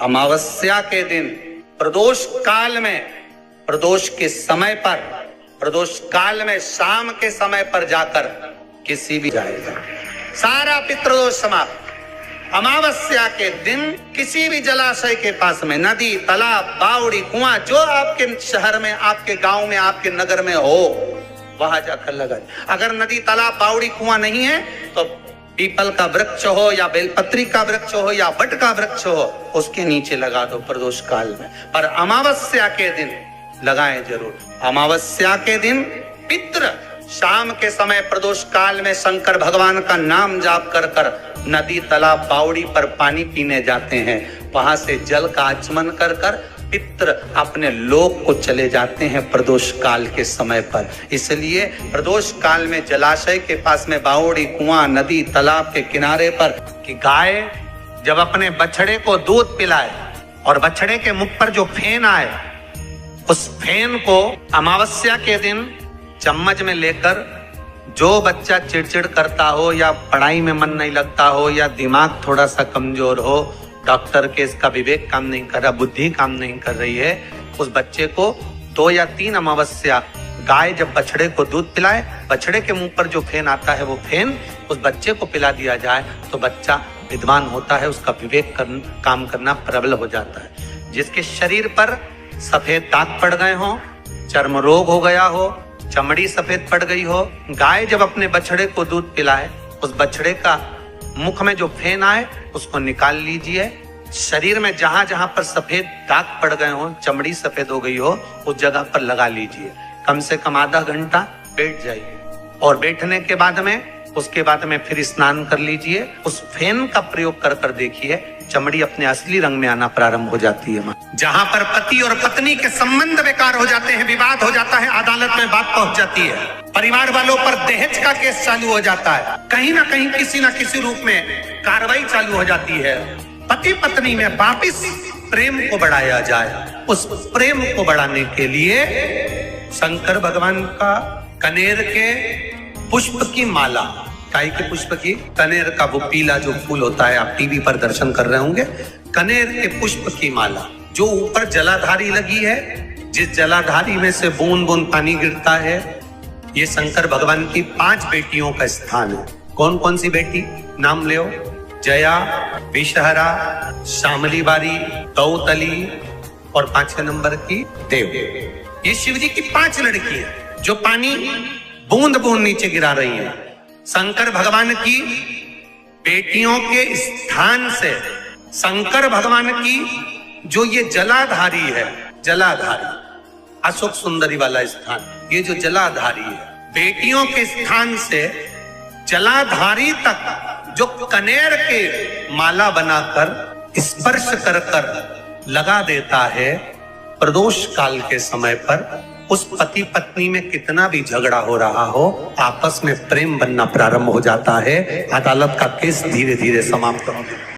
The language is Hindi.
अमावस्या के दिन प्रदोष काल में, प्रदोष के समय पर, प्रदोष काल में शाम के समय पर जाकर किसी भी जाएगा, सारा पितृदोष समाप्त। अमावस्या के दिन किसी भी जलाशय के पास में, नदी, तालाब, बावड़ी, कुआं, जो आपके शहर में, आपके गांव में, आपके नगर में हो, वहां जाकर लगाए। अगर नदी, तालाब, बावड़ी, कुआं नहीं है तो पीपल का वृक्ष हो या बेलपत्री का वृक्ष हो या वट का वृक्ष हो, उसके नीचे लगा दो प्रदोष काल में। पर अमावस्या के दिन लगाएं जरूर। अमावस्या के दिन पितृ शाम के समय प्रदोष काल में शंकर भगवान का नाम जाप कर कर नदी, तालाब, बावड़ी पर पानी पीने जाते हैं। वहां से जल का आचमन कर कर पितृ अपने लोक को चले जाते हैं प्रदोष काल के समय पर। इसलिए प्रदोष काल में जलाशय के पास में, बावड़ी, कुआं, नदी, तालाब के किनारे पर कि गाय जब अपने बछड़े को दूध पिलाए और बछड़े के मुख पर जो फेन आए, उस फेन को अमावस्या के दिन चम्मच में लेकर, जो बच्चा चिड़चिड़ करता हो या पढ़ाई में मन नहीं लगता हो या दिमाग थोड़ा सा कमजोर हो, डॉक्टर के इसका विवेक काम नहीं कर रहा, बुद्धि काम नहीं कर रही है, उस बच्चे को 2 या 3 अमावस्या गाय जब बछड़े को दूध पिलाए, बछड़े के मुंह पर जो फेन आता है वो फेन उस बच्चे को पिला दिया जाए तो बच्चा विद्वान होता है, उसका विवेक काम करना प्रबल हो जाता है। जिसके शरीर पर सफेद दाग पड़ गए हो, चर्म रोग हो गया हो, चमड़ी सफेद पड़ गई हो, गाय जब अपने बछड़े को दूध पिलाए, उस बछड़े का मुख में जो फेन आए उसको निकाल लीजिए। शरीर में जहां जहां पर सफेद दाग पड़ गए हो, चमड़ी सफेद हो गई हो, उस जगह पर लगा लीजिए। कम से कम आधा घंटा बैठ जाइए और बैठने के बाद में, उसके बाद में फिर स्नान कर लीजिए। उस फेन का प्रयोग कर कर देखिए, चमड़ी अपने असली रंग में आना प्रारंभ हो जाती है। जहां पर पति और पत्नी के संबंध बेकार हो जाते हैं, विवाद हो जाता है, अदालत में बात पहुंच जाती है, परिवार वालों पर दहेज का केस चालू हो जाता है, कहीं ना कहीं किसी ना किसी रूप में कार्रवाई चालू हो जाती है, पति पत्नी में वापिस प्रेम को बढ़ाया जाए। उस प्रेम को बढ़ाने के लिए शंकर भगवान का कनेर के पुष्प की माला, काय के पुष्प की, कनेर का वो पीला जो फूल होता है, आप टीवी पर दर्शन कर रहे होंगे, कनेर के पुष्प की माला जो ऊपर जलाधारी लगी है, जिस जलाधारी में से बूंद बूंद पानी गिरता है, ये शंकर भगवान की 5 बेटियों का स्थान है। कौन कौन सी बेटी नाम ले? जया, विषहरा, शामली बारी, गौतली और 5वें नंबर की देव। ये शिव जी की 5 लड़की है जो पानी बूंद बूंद नीचे गिरा रही है। शंकर भगवान की बेटियों के स्थान से शंकर भगवान की जो ये जलाधारी है, जलाधारी अशोक सुंदरी वाला स्थान, ये जो जलाधारी है, बेटियों के स्थान से जलाधारी तक जो कनेर के माला बनाकर स्पर्श कर कर लगा देता है, प्रदोष काल के समय पर उस पति पत्नी में कितना भी झगड़ा हो रहा हो, आपस में प्रेम बनना प्रारंभ हो जाता है। अदालत का केस धीरे धीरे समाप्त हो जाता है।